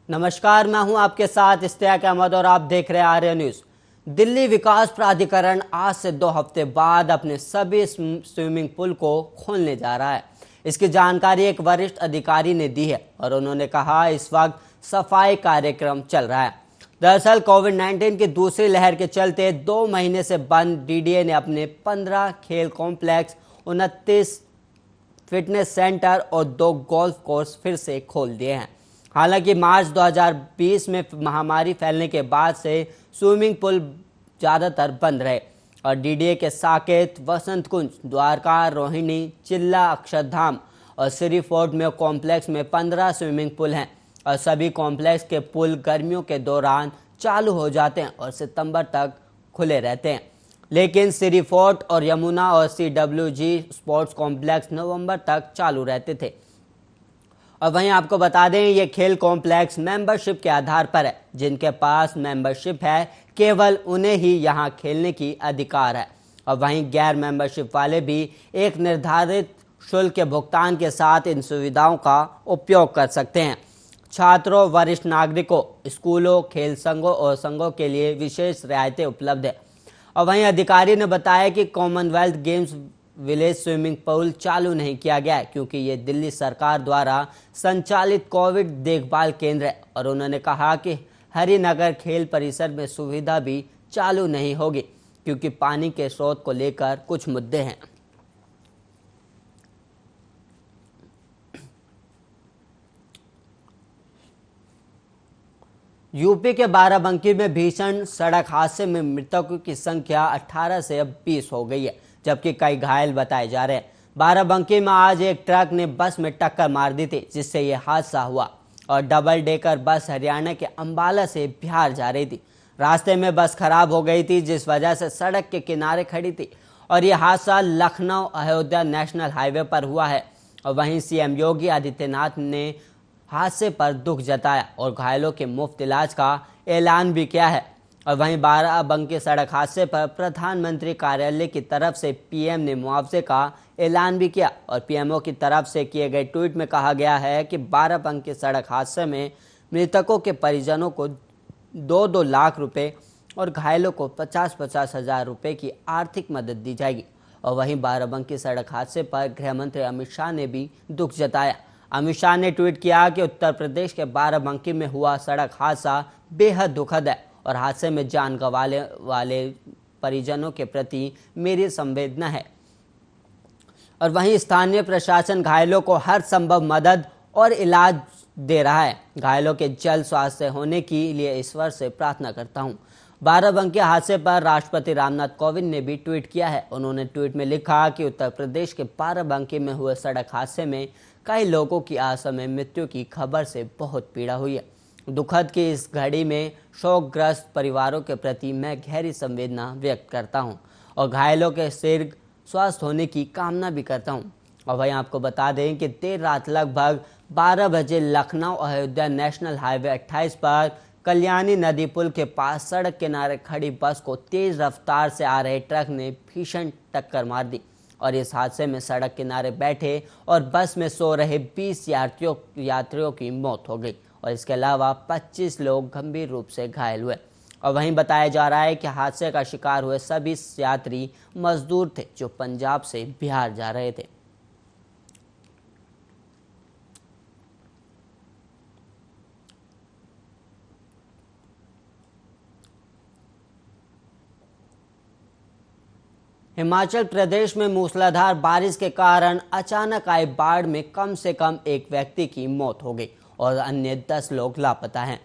नमस्कार, मैं हूं आपके साथ इश्तियाक अहमद और आप देख रहे हैं आर्य न्यूज। दिल्ली विकास प्राधिकरण आज से 2 हफ्ते बाद अपने सभी स्विमिंग पूल को खोलने जा रहा है। इसकी जानकारी एक वरिष्ठ अधिकारी ने दी है और उन्होंने कहा इस वक्त सफाई कार्यक्रम चल रहा है। दरअसल कोविड-19 की दूसरी लहर के चलते 2 महीने से बंद डीडीए ने अपने 15 खेल कॉम्प्लेक्स, 29 फिटनेस सेंटर और 2 गोल्फ कोर्स फिर से खोल दिए हैं। हालांकि मार्च 2020 में महामारी फैलने के बाद से स्विमिंग पूल ज़्यादातर बंद रहे और डीडीए के साकेत, वसंत कुंज, द्वारका, रोहिणी, चिल्ला, अक्षरधाम और श्री फोर्ट में कॉम्प्लेक्स में 15 स्विमिंग पूल हैं और सभी कॉम्प्लेक्स के पूल गर्मियों के दौरान चालू हो जाते हैं और सितंबर तक खुले रहते हैं। लेकिन श्री फोर्ट और यमुना और CWG स्पोर्ट्स कॉम्प्लेक्स नवंबर तक चालू रहते थे। और वहीं आपको बता दें ये खेल कॉम्प्लेक्स मेंबरशिप के आधार पर है। जिनके पास मेंबरशिप है केवल उन्हें ही यहां खेलने की अधिकार है और वहीं गैर मेंबरशिप वाले भी एक निर्धारित शुल्क के भुगतान के साथ इन सुविधाओं का उपयोग कर सकते हैं। छात्रों, वरिष्ठ नागरिकों, स्कूलों, खेल संघों और संघों के लिए विशेष रियायतें उपलब्ध है। और वहीं अधिकारी ने बताया कि Commonwealth games village swimming pool चालू नहीं किया गया है क्योंकि ये दिल्ली सरकार द्वारा संचालित कोविड देखभाल केंद्र है और उन्होंने कहा कि हरिनगर खेल परिसर में सुविधा भी चालू नहीं होगी क्योंकि पानी के स्रोत को लेकर कुछ मुद्दे हैं। यूपी के बाराबंकी में भीषण सड़क हादसे में मृतकों की संख्या 18 से अब 20 हो गई है, जबकि कई घायल बताए जा रहे हैं। बाराबंकी में आज एक ट्रक ने बस में टक्कर मार दी थी जिससे यह हादसा हुआ और डबल डेकर बस हरियाणा के अंबाला से बिहार जा रही थी। रास्ते में बस खराब हो गई थी जिस वजह से सड़क के किनारे खड़ी थी और यह हादसा लखनऊ अयोध्या नेशनल हाईवे पर हुआ है। और वहीं सीएम योगी आदित्यनाथ ने हादसे पर दुख जताया और घायलों के मुफ्त इलाज का ऐलान भी किया है। और वहीं बाराबंकी सड़क हादसे पर प्रधानमंत्री कार्यालय की तरफ से पीएम ने मुआवजे का ऐलान भी किया और पीएमओ की तरफ से किए गए ट्वीट में कहा गया है कि बाराबंकी सड़क हादसे में मृतकों के परिजनों को 2-2 लाख रुपए और घायलों को 50-50 हज़ार रुपये की आर्थिक मदद दी जाएगी। और वहीं बाराबंकी सड़क हादसे पर गृह मंत्री अमित शाह ने भी दुख जताया। अमित शाह ने ट्वीट किया कि उत्तर प्रदेश के बाराबंकी में हुआ सड़क हादसा बेहद दुखद है और हादसे में जान गंवाने वाले परिजनों के प्रति मेरी संवेदना है। और वहीं स्थानीय प्रशासन घायलों को हर संभव मदद और इलाज दे रहा है। घायलों के जल्द स्वास्थ्य होने के लिए ईश्वर से प्रार्थना करता हूं। बाराबंकी हादसे पर राष्ट्रपति रामनाथ कोविंद ने भी ट्वीट किया है। उन्होंने ट्वीट में लिखा कि उत्तर प्रदेश के बाराबंकी में हुए सड़क हादसे में कई लोगों की असमय मृत्यु की खबर से बहुत पीड़ा हुई है। दुखद की इस घड़ी में शोकग्रस्त परिवारों के प्रति मैं गहरी संवेदना व्यक्त करता हूं और घायलों के शीघ्र स्वस्थ होने की कामना भी करता हूं। और वहीं आपको बता दें कि देर रात लगभग 12 बजे लखनऊ अयोध्या नेशनल हाईवे 28 पर कल्याणी नदी पुल के पास सड़क किनारे खड़ी बस को तेज रफ्तार से आ रहे ट्रक ने भीषण टक्कर मार दी और इस हादसे में सड़क किनारे बैठे और बस में सो रहे 20 यात्रियों की मौत हो गई और इसके अलावा 25 लोग गंभीर रूप से घायल हुए। और वहीं बताया जा रहा है कि हादसे का शिकार हुए सभी यात्री मजदूर थे जो पंजाब से बिहार जा रहे थे। हिमाचल प्रदेश में मूसलाधार बारिश के कारण अचानक आई बाढ़ में कम से कम एक व्यक्ति की मौत हो गई और अन्य 10 लोग लापता हैं।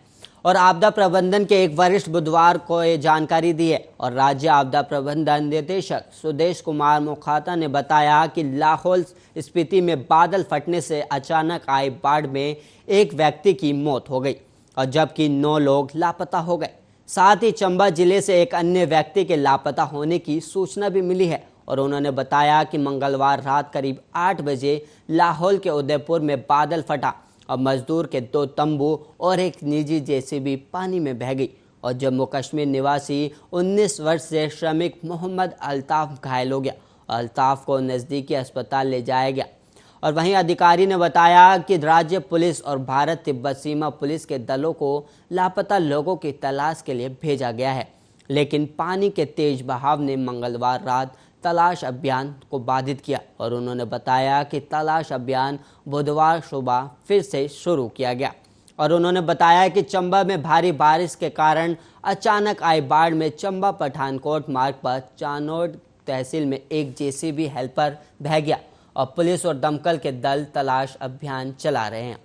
और आपदा प्रबंधन के एक वरिष्ठ बुधवार को ये जानकारी दी है और राज्य आपदा प्रबंधन निदेशक सुदेश कुमार मोखाता ने बताया कि लाहौल स्पीति में बादल फटने से अचानक आई बाढ़ में एक व्यक्ति की मौत हो गई और जबकि 9 लोग लापता हो गए। साथ ही चंबा जिले से एक अन्य व्यक्ति के लापता होने की सूचना भी मिली है और उन्होंने बताया कि मंगलवार रात करीब 8 बजे लाहौल के उदयपुर में बादल फटा और मजदूर के 2 तंबू और एक निजी जेसीबी पानी में बह गई और जम्मू कश्मीर निवासी 19 वर्षीय श्रमिक मोहम्मद अल्ताफ घायल हो गया और अल्ताफ को नज़दीकी अस्पताल ले जाया गया। और वहीं अधिकारी ने बताया कि राज्य पुलिस और भारत तिब्बत सीमा पुलिस के दलों को लापता लोगों की तलाश के लिए भेजा गया है, लेकिन पानी के तेज बहाव ने मंगलवार रात तलाश अभियान को बाधित किया और उन्होंने बताया कि तलाश अभियान बुधवार सुबह फिर से शुरू किया गया। और उन्होंने बताया कि चंबा में भारी बारिश के कारण अचानक आई बाढ़ में चंबा पठानकोट मार्ग पर चानोड तहसील में एक जेसीबी हेल्पर बह गया और पुलिस और दमकल के दल तलाश अभियान चला रहे हैं।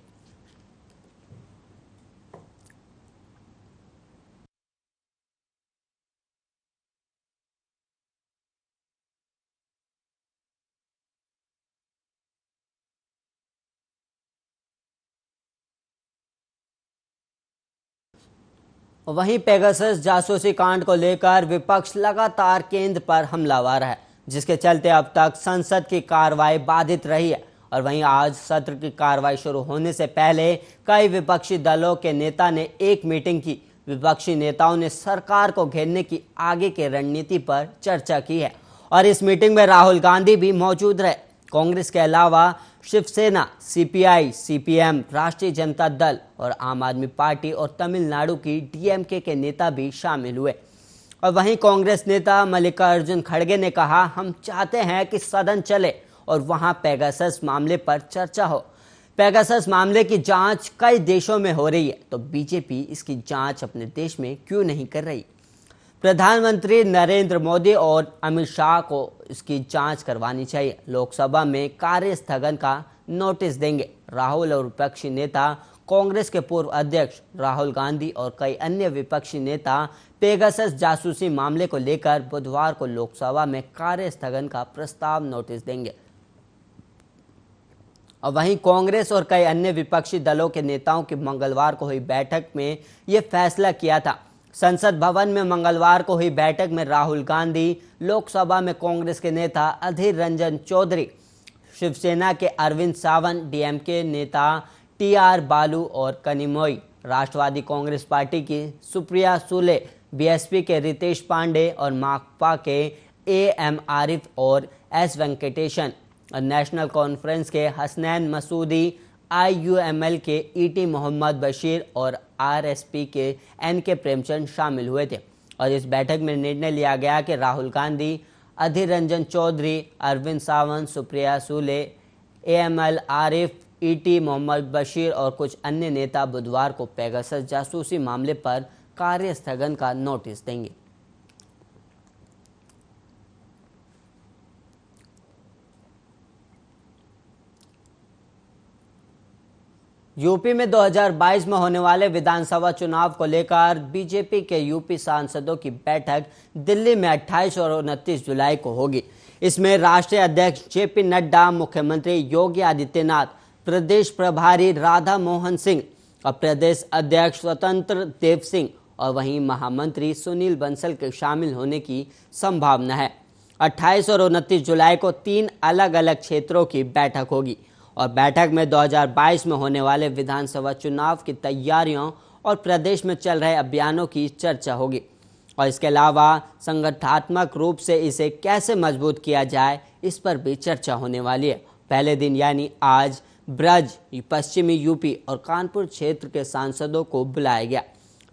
वहीं पेगासस जासूसी कांड को लेकर विपक्ष लगातार केंद्र पर हमलावर है, जिसके चलते अब तक संसद की कार्रवाई बाधित रही है। और वहीं आज सत्र की कार्रवाई शुरू होने से पहले कई विपक्षी दलों के नेता ने एक मीटिंग की। विपक्षी नेताओं ने सरकार को घेरने की आगे की रणनीति पर चर्चा की है और इस मीटिंग में राहुल गांधी भी मौजूद रहे। कांग्रेस के अलावा शिवसेना, सीपीआई, सीपीएम, राष्ट्रीय जनता दल और आम आदमी पार्टी और तमिलनाडु की डीएमके के नेता भी शामिल हुए। और वहीं कांग्रेस नेता मल्लिकार्जुन खड़गे ने कहा, हम चाहते हैं कि सदन चले और वहां पेगासस मामले पर चर्चा हो। पेगासस मामले की जांच कई देशों में हो रही है, तो बीजेपी इसकी जांच अपने देश में क्यों नहीं कर रही? प्रधानमंत्री नरेंद्र मोदी और अमित शाह को इसकी जांच करवानी चाहिए। लोकसभा में कार्य स्थगन का नोटिस देंगे। राहुल और विपक्षी नेता कांग्रेस के पूर्व अध्यक्ष राहुल गांधी और कई अन्य विपक्षी नेता पेगासस जासूसी मामले को लेकर बुधवार को लोकसभा में कार्य स्थगन का प्रस्ताव नोटिस देंगे। और वहीं कांग्रेस और कई अन्य विपक्षी दलों के नेताओं की मंगलवार को हुई बैठक में ये फैसला किया था। संसद भवन में मंगलवार को हुई बैठक में राहुल गांधी, लोकसभा में कांग्रेस के नेता अधीर रंजन चौधरी, शिवसेना के अरविंद सावंत, डीएमके नेता टीआर बालू और कनिमोई, राष्ट्रवादी कांग्रेस पार्टी की सुप्रिया सुले, बीएसपी के रितेश पांडे और माकपा के एएम आरिफ और एस वेंकटेशन, नेशनल कॉन्फ्रेंस के हसनैन मसूदी, आईयूएमएल के ईटी मोहम्मद बशीर और आरएसपी के एनके प्रेमचंद शामिल हुए थे। और इस बैठक में निर्णय लिया गया कि राहुल गांधी, अधीर रंजन चौधरी, अरविंद सावंत, सुप्रिया सुले, एएमएल आरिफ, ईटी मोहम्मद बशीर और कुछ अन्य नेता बुधवार को पेगासस जासूसी मामले पर कार्य स्थगन का नोटिस देंगे। यूपी में 2022 में होने वाले विधानसभा चुनाव को लेकर बीजेपी के यूपी सांसदों की बैठक दिल्ली में 28 और 29 जुलाई को होगी। इसमें राष्ट्रीय अध्यक्ष जेपी नड्डा, मुख्यमंत्री योगी आदित्यनाथ, प्रदेश प्रभारी राधा मोहन सिंह और प्रदेश अध्यक्ष स्वतंत्र देव सिंह और वहीं महामंत्री सुनील बंसल के शामिल होने की संभावना है। 28 और 29 जुलाई को 3 अलग अलग क्षेत्रों की बैठक होगी और बैठक में 2022 में होने वाले विधानसभा चुनाव की तैयारियों और प्रदेश में चल रहे अभियानों की चर्चा होगी। और इसके अलावा संगठनात्मक रूप से इसे कैसे मजबूत किया जाए, इस पर भी चर्चा होने वाली है। पहले दिन यानी आज ब्रज, पश्चिमी यूपी और कानपुर क्षेत्र के सांसदों को बुलाया गया,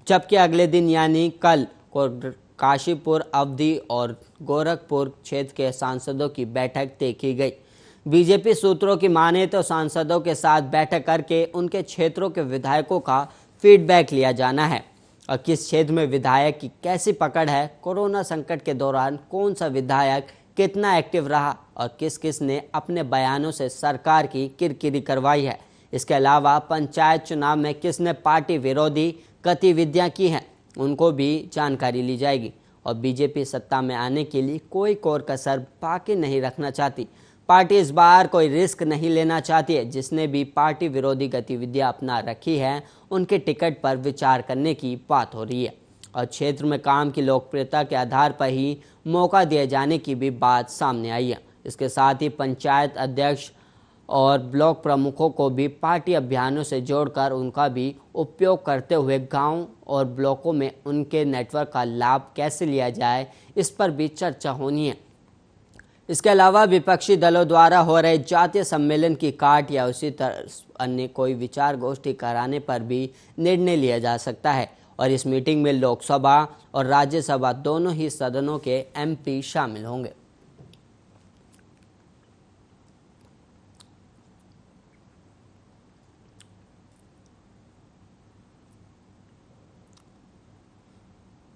जबकि अगले दिन यानी कल को काशीपुर, अवधी और गोरखपुर क्षेत्र के सांसदों की बैठक तय की गई। बीजेपी सूत्रों की माने तो सांसदों के साथ बैठक करके उनके क्षेत्रों के विधायकों का फीडबैक लिया जाना है और किस क्षेत्र में विधायक की कैसी पकड़ है, कोरोना संकट के दौरान कौन सा विधायक कितना एक्टिव रहा और किस किस ने अपने बयानों से सरकार की किरकिरी करवाई है। इसके अलावा पंचायत चुनाव में किसने पार्टी विरोधी गतिविधियां की हैं, उनको भी जानकारी ली जाएगी। और बीजेपी सत्ता में आने के लिए कोई कोर कसर बाकी नहीं रखना चाहती। पार्टी इस बार कोई रिस्क नहीं लेना चाहती है। जिसने भी पार्टी विरोधी गतिविधियां अपना रखी है, उनके टिकट पर विचार करने की बात हो रही है और क्षेत्र में काम की लोकप्रियता के आधार पर ही मौका दिए जाने की भी बात सामने आई है। इसके साथ ही पंचायत अध्यक्ष और ब्लॉक प्रमुखों को भी पार्टी अभियानों से जोड़कर उनका भी उपयोग करते हुए गांव और ब्लॉकों में उनके नेटवर्क का लाभ कैसे लिया जाए, इस पर भी चर्चा होनी है। इसके अलावा विपक्षी दलों द्वारा हो रहे जातीय सम्मेलन की काट या उसी तरह अन्य कोई विचार गोष्ठी कराने पर भी निर्णय लिया जा सकता है और इस मीटिंग में लोकसभा और राज्यसभा दोनों ही सदनों के एमपी शामिल होंगे।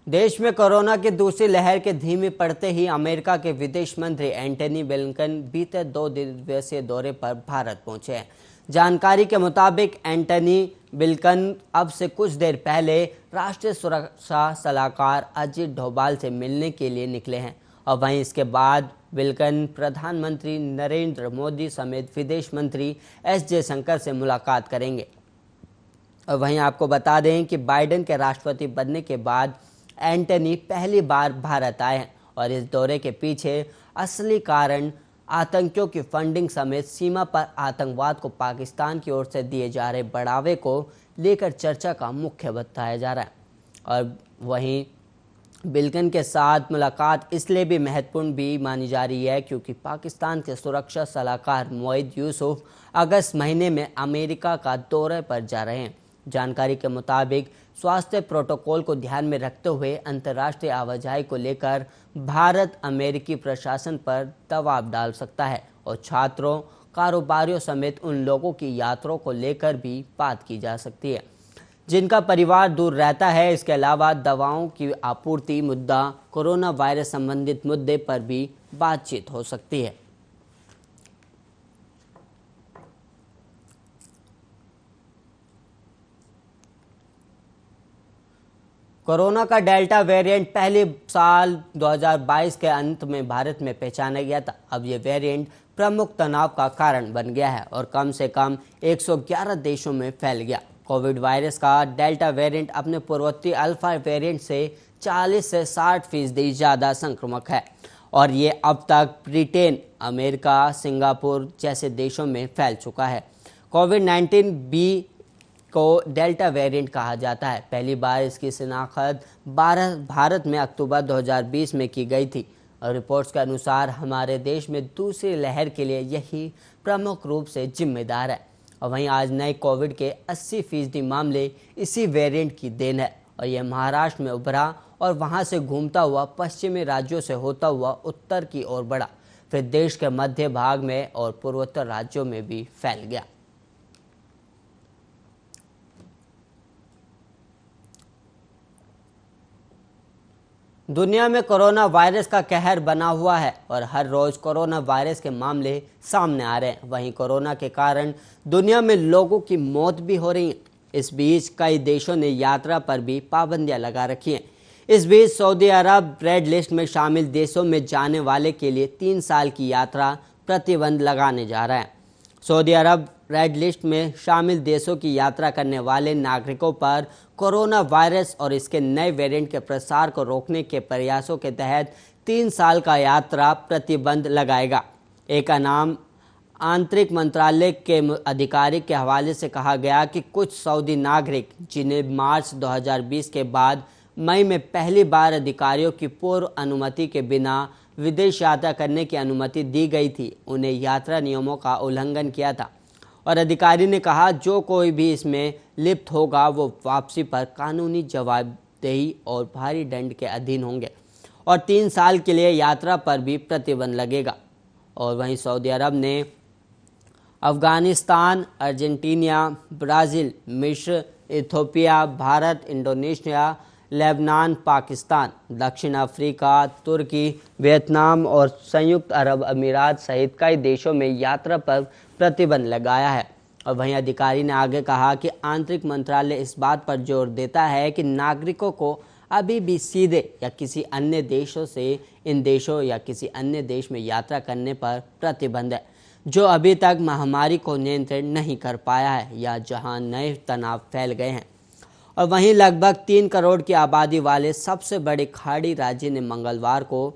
देश में कोरोना की दूसरी लहर के धीमे पड़ते ही अमेरिका के विदेश मंत्री एंटनी ब्लिंकन बीते 2 दिवसीय दौरे पर भारत पहुंचे हैं। जानकारी के मुताबिक एंटनी ब्लिंकन अब से कुछ देर पहले राष्ट्रीय सुरक्षा सलाहकार अजीत डोभाल से मिलने के लिए निकले हैं और वहीं इसके बाद ब्लिंकन प्रधानमंत्री नरेंद्र मोदी समेत विदेश मंत्री एस जयशंकर से मुलाकात करेंगे। और वहीं आपको बता दें कि बाइडेन के राष्ट्रपति बनने के बाद एंटनी पहली बार भारत आए हैं और इस दौरे के पीछे असली कारण आतंकियों की फंडिंग समेत सीमा पर आतंकवाद को पाकिस्तान की ओर से दिए जा रहे बढ़ावे को लेकर चर्चा का मुख्य बताया जा रहा है। और वहीं ब्लिंकन के साथ मुलाकात इसलिए भी महत्वपूर्ण भी मानी जा रही है क्योंकि पाकिस्तान के सुरक्षा सलाहकार मोहिद यूसुफ अगस्त महीने में अमेरिका का दौरे पर जा रहे हैं। जानकारी के मुताबिक स्वास्थ्य प्रोटोकॉल को ध्यान में रखते हुए अंतर्राष्ट्रीय आवाजाही को लेकर भारत अमेरिकी प्रशासन पर दबाव डाल सकता है और छात्रों, कारोबारियों समेत उन लोगों की यात्राओं को लेकर भी बात की जा सकती है जिनका परिवार दूर रहता है। इसके अलावा दवाओं की आपूर्ति मुद्दा, कोरोना वायरस संबंधित मुद्दे पर भी बातचीत हो सकती है। कोरोना का डेल्टा वेरिएंट पहले साल 2022 के अंत में भारत में पहचाना गया था। अब ये वेरिएंट प्रमुख तनाव का कारण बन गया है और कम से कम 111 देशों में फैल गया। कोविड वायरस का डेल्टा वेरिएंट अपने पूर्ववर्ती अल्फा वेरिएंट से 40 से 60% ज़्यादा संक्रामक है और ये अब तक ब्रिटेन, अमेरिका, सिंगापुर जैसे देशों में फैल चुका है। कोविड-19 बी को डेल्टा वेरिएंट कहा जाता है। पहली बार इसकी शिनाख्त भारत में अक्टूबर 2020 में की गई थी और रिपोर्ट्स के अनुसार हमारे देश में दूसरी लहर के लिए यही प्रमुख रूप से जिम्मेदार है। और वहीं आज नए कोविड के 80% मामले इसी वेरिएंट की देन है और यह महाराष्ट्र में उभरा और वहां से घूमता हुआ पश्चिमी राज्यों से होता हुआ उत्तर की ओर बढ़ा, फिर देश के मध्य भाग में और पूर्वोत्तर राज्यों में भी फैल गया। दुनिया में कोरोना वायरस का कहर बना हुआ है और हर रोज कोरोना वायरस के मामले सामने आ रहे हैं। वहीं कोरोना के कारण दुनिया में लोगों की मौत भी हो रही है। इस बीच कई देशों ने यात्रा पर भी पाबंदियां लगा रखी हैं। इस बीच सऊदी अरब रेड लिस्ट में शामिल देशों में जाने वाले के लिए 3 साल की यात्रा प्रतिबंध लगाने जा रहा है। सऊदी अरब रेड लिस्ट में शामिल देशों की यात्रा करने वाले नागरिकों पर कोरोना वायरस और इसके नए वेरिएंट के प्रसार को रोकने के प्रयासों के तहत 3 साल का यात्रा प्रतिबंध लगाएगा। एक अनाम आंतरिक मंत्रालय के अधिकारी के हवाले से कहा गया कि कुछ सऊदी नागरिक जिन्हें मार्च 2020 के बाद मई में पहली बार अधिकारियों की पूर्व अनुमति के बिना विदेश यात्रा करने की अनुमति दी गई थी, उन्हें यात्रा नियमों का उल्लंघन किया था और अधिकारी ने कहा जो कोई भी इसमें लिप्त होगा वो वापसी पर कानूनी जवाबदेही और भारी दंड के अधीन होंगे और 3 साल के लिए यात्रा पर भी प्रतिबंध लगेगा। और वहीं सऊदी अरब ने अफगानिस्तान, अर्जेंटीना, ब्राज़ील, मिस्र, Ethiopia, Bharat, Indonesia, Lebanon, Pakistan, दक्षिण अफ्रीका, तुर्की, वियतनाम और संयुक्त अरब अमीरात सहित कई देशों में यात्रा पर प्रतिबंध लगाया है। और वहीं अधिकारी ने आगे कहा कि आंतरिक मंत्रालय इस बात पर जोर देता है कि नागरिकों को अभी भी सीधे या किसी अन्य देशों से इन देशों या किसी अन्य देश में यात्रा करने पर प्रतिबंध है जो अभी तक महामारी को नियंत्रित नहीं कर पाया है या जहां नए तनाव फैल गए हैं। और वहीं लगभग 3 करोड़ की आबादी वाले सबसे बड़े खाड़ी राज्य ने मंगलवार को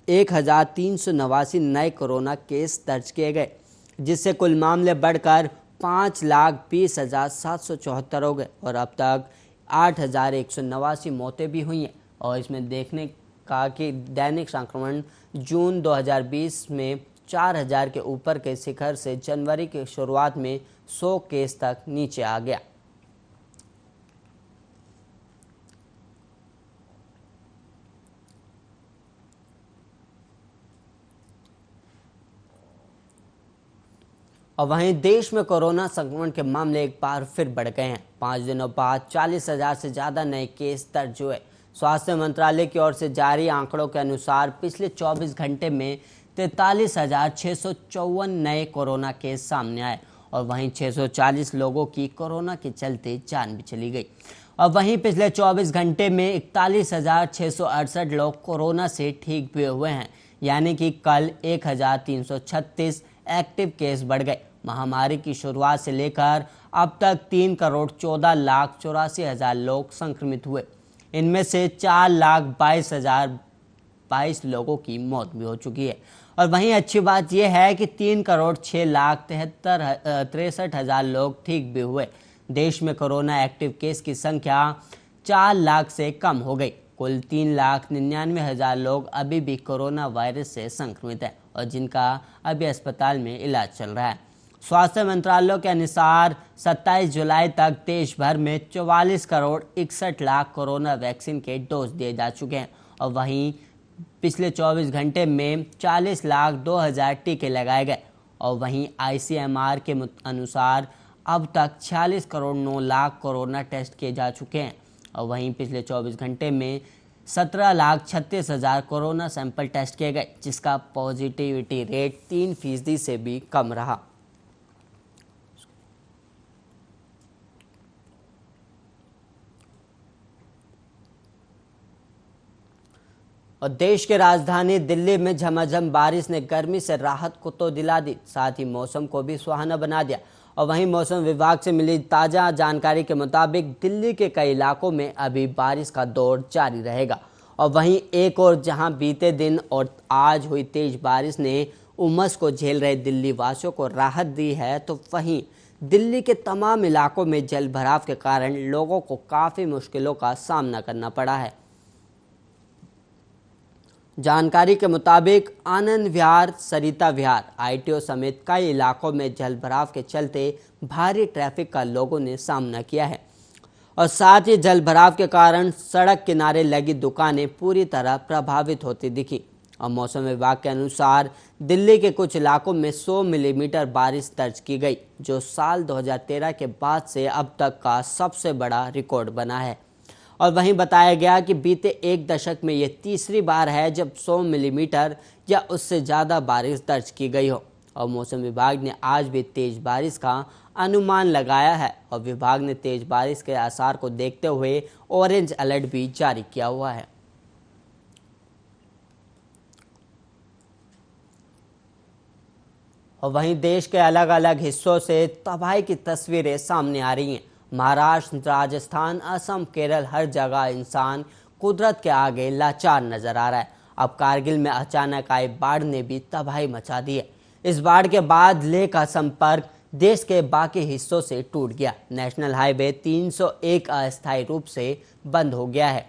1389 नए कोरोना केस दर्ज किए गए, जिससे कुल मामले बढ़कर 5,20,774 हो गए और अब तक 8,189 मौतें भी हुई हैं। और इसमें देखने कहा कि दैनिक संक्रमण जून 2020 में 4000 के ऊपर के शिखर से जनवरी की शुरुआत में 100 केस तक नीचे आ गया। और वहीं देश में कोरोना संक्रमण के मामले एक बार फिर बढ़ गए हैं। 5 दिनों बाद 40,000 से ज़्यादा नए केस दर्ज हुए। स्वास्थ्य मंत्रालय की ओर से जारी आंकड़ों के अनुसार पिछले 24 घंटे में 43,654 नए कोरोना केस सामने आए और वहीं 640 लोगों की कोरोना के चलते जान भी चली गई। और वहीं पिछले 24 घंटे में 41,668 लोग कोरोना से ठीक भी हुए हैं, यानी कि कल 1,336 एक्टिव केस बढ़ गए। महामारी की शुरुआत से लेकर अब तक 3,14,84,000 लोग संक्रमित हुए। इनमें से 4,22,022 लोगों की मौत भी हो चुकी है। और वहीं अच्छी बात यह है कि 3,06,63,000 लोग ठीक भी हुए। देश में कोरोना एक्टिव केस की संख्या 4 लाख से कम हो गई। कुल 3,99,000 लोग अभी भी कोरोना वायरस से संक्रमित हैं और जिनका अभी अस्पताल में इलाज चल रहा है। स्वास्थ्य मंत्रालय के अनुसार 27 जुलाई तक देश भर में 44 करोड़ 61 लाख कोरोना वैक्सीन के डोज दिए जा चुके हैं और वहीं पिछले 24 घंटे में 40,02,000 टीके लगाए गए। और वहीं ICMR के अनुसार अब तक 46 करोड़ 9 लाख कोरोना टेस्ट किए जा चुके हैं और वहीं पिछले 24 घंटे में 17,36,000 कोरोना सैंपल टेस्ट किए गए, जिसका पॉजिटिविटी रेट 3% से भी कम रहा। और देश के राजधानी दिल्ली में झमाझम बारिश ने गर्मी से राहत को तो दिला दी, साथ ही मौसम को भी सुहाना बना दिया। और वहीं मौसम विभाग से मिली ताज़ा जानकारी के मुताबिक दिल्ली के कई इलाकों में अभी बारिश का दौर जारी रहेगा। और वहीं एक और जहां बीते दिन और आज हुई तेज बारिश ने उमस को झेल रहे दिल्ली वासियों को राहत दी है, तो वहीं दिल्ली के तमाम इलाकों में जल भराव के कारण लोगों को काफ़ी मुश्किलों का सामना करना पड़ा है। जानकारी के मुताबिक आनंद विहार, सरिता विहार, ITO समेत कई इलाकों में जलभराव के चलते भारी ट्रैफिक का लोगों ने सामना किया है और साथ ही जलभराव के कारण सड़क किनारे लगी दुकानें पूरी तरह प्रभावित होती दिखी। और मौसम विभाग के अनुसार दिल्ली के कुछ इलाकों में 100 मिलीमीटर बारिश दर्ज की गई, जो साल 2013 के बाद से अब तक का सबसे बड़ा रिकॉर्ड बना है। और वहीं बताया गया कि बीते एक दशक में ये तीसरी बार है जब 100 मिलीमीटर या उससे ज़्यादा बारिश दर्ज की गई हो। और मौसम विभाग ने आज भी तेज़ बारिश का अनुमान लगाया है और विभाग ने तेज़ बारिश के आसार को देखते हुए ऑरेंज अलर्ट भी जारी किया हुआ है। और वहीं देश के अलग अलग हिस्सों से तबाही की तस्वीरें सामने आ रही हैं। महाराष्ट्र, राजस्थान, असम, केरल, हर जगह इंसान कुदरत के आगे लाचार नजर आ रहा है। अब कारगिल में अचानक आई बाढ़ ने भी तबाही मचा दी है। इस बाढ़ के बाद लेह का संपर्क देश के बाकी हिस्सों से टूट गया। नेशनल हाईवे 301 अस्थायी रूप से बंद हो गया है।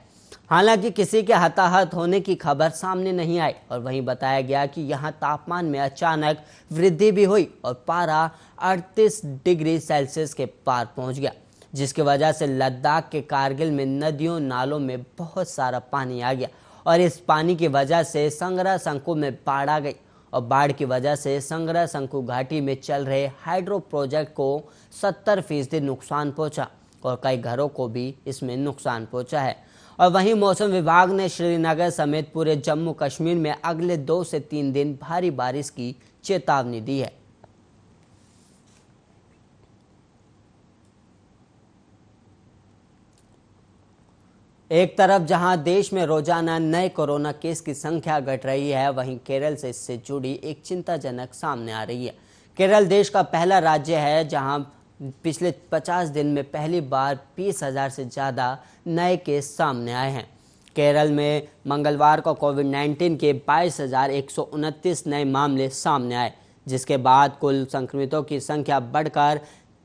हालांकि किसी के हताहत होने की खबर सामने नहीं आई। और वहीं बताया गया कि यहां तापमान में अचानक वृद्धि भी हुई और पारा 38 डिग्री सेल्सियस के पार पहुंच गया, जिसकी वजह से लद्दाख के कारगिल में नदियों नालों में बहुत सारा पानी आ गया और इस पानी की वजह से संग्रह शंकु में बाढ़ आ गई। और बाढ़ की वजह से संग्रह शंकु घाटी में चल रहे हाइड्रो प्रोजेक्ट को 70% नुकसान पहुंचा और कई घरों को भी इसमें नुकसान पहुंचा है। और वहीं मौसम विभाग ने श्रीनगर समेत पूरे जम्मू कश्मीर में अगले 2 से 3 दिन भारी बारिश की चेतावनी दी है। एक तरफ जहां देश में रोजाना नए कोरोना केस की संख्या घट रही है, वहीं केरल से इससे जुड़ी एक चिंताजनक सामने आ रही है। केरल देश का पहला राज्य है जहां पिछले 50 दिन में पहली बार 20,000 से ज़्यादा नए केस सामने आए हैं। केरल में मंगलवार को कोविड-19 के 22,129 नए मामले सामने आए, जिसके बाद कुल संक्रमितों की संख्या बढ़कर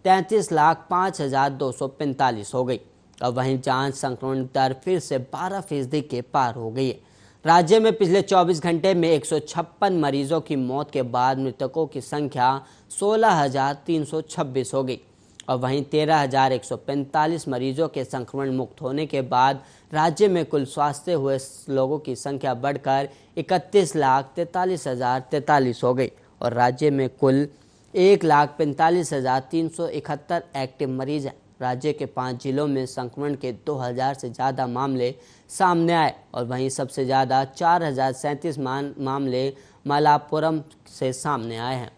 33,05,245 हो गई। और वहीं जांच संक्रमण दर फिर से 12% के पार हो गई है। राज्य में पिछले 24 घंटे में 156 मरीजों की मौत के बाद मृतकों की संख्या 16,326 हो गई और वहीं 13,145 मरीजों के संक्रमण मुक्त होने के बाद राज्य में कुल स्वास्थ्य हुए लोगों की संख्या बढ़कर 31,43,043 हो गई और राज्य में कुल 1,45,371 एक्टिव मरीज हैं। राज्य के 5 जिलों में संक्रमण के 2,000 से ज़्यादा मामले सामने आए और वहीं सबसे ज़्यादा 4,037 मामले मलापुरम से सामने आए हैं।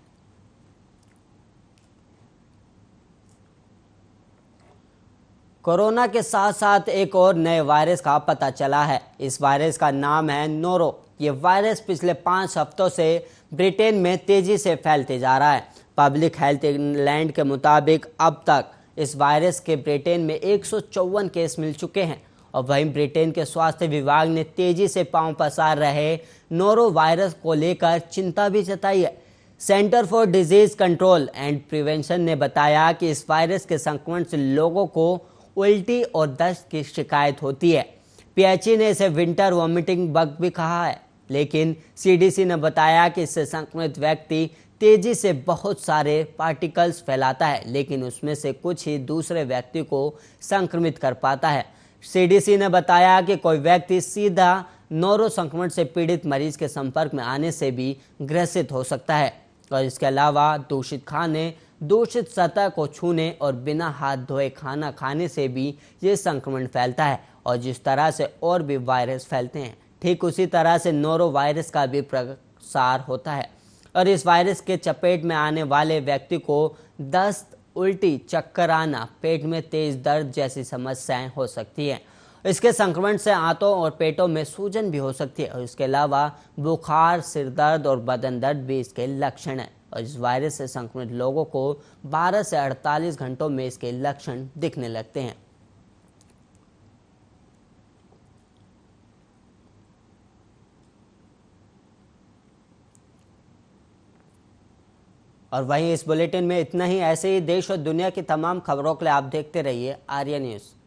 कोरोना के साथ साथ एक और नए वायरस का पता चला है। इस वायरस का नाम है नोरो। ये वायरस पिछले 5 हफ्तों से ब्रिटेन में तेजी से फैलते जा रहा है। पब्लिक हेल्थ इंग्लैंड के मुताबिक अब तक इस वायरस के ब्रिटेन में 154 केस मिल चुके हैं और वहीं ब्रिटेन के स्वास्थ्य विभाग ने तेजी से पांव पसार रहे नोरो वायरस को लेकर चिंता भी जताई है। Centre for disease control and prevention ने बताया कि इस वायरस के संक्रमण से लोगों को उल्टी और दस्त की शिकायत होती है। पीएचई ने इसे विंटर वॉमिटिंग बग भी कहा है, लेकिन सीडीसी ने बताया कि इससे संक्रमित व्यक्ति तेजी से बहुत सारे पार्टिकल्स फैलाता है, लेकिन उसमें से कुछ ही दूसरे व्यक्ति को संक्रमित कर पाता है। सीडीसी ने बताया कि कोई व्यक्ति सीधा नोरो संक्रमण से पीड़ित मरीज के संपर्क में आने से भी ग्रसित हो सकता है और इसके अलावा दूषित खाने, दूषित सतह को छूने और बिना हाथ धोए खाना खाने से भी ये संक्रमण फैलता है और जिस तरह से और भी वायरस फैलते हैं, ठीक उसी तरह से नोरो वायरस का भी प्रसार होता है और इस वायरस के चपेट में आने वाले व्यक्ति को दस्त, उल्टी, चक्कर आना, पेट में तेज दर्द जैसी समस्याएं हो सकती हैं। इसके संक्रमण से आंतों और पेटों में सूजन भी हो सकती है और इसके अलावा बुखार, सिर दर्द और बदन दर्द भी इसके लक्षण हैं और इस वायरस से संक्रमित लोगों को 12 से 48 घंटों में इसके लक्षण दिखने लगते हैं। और वहीं इस बुलेटिन में इतना ही। ऐसे ही देश और दुनिया की तमाम खबरों के लिए आप देखते रहिए आर्या न्यूज़।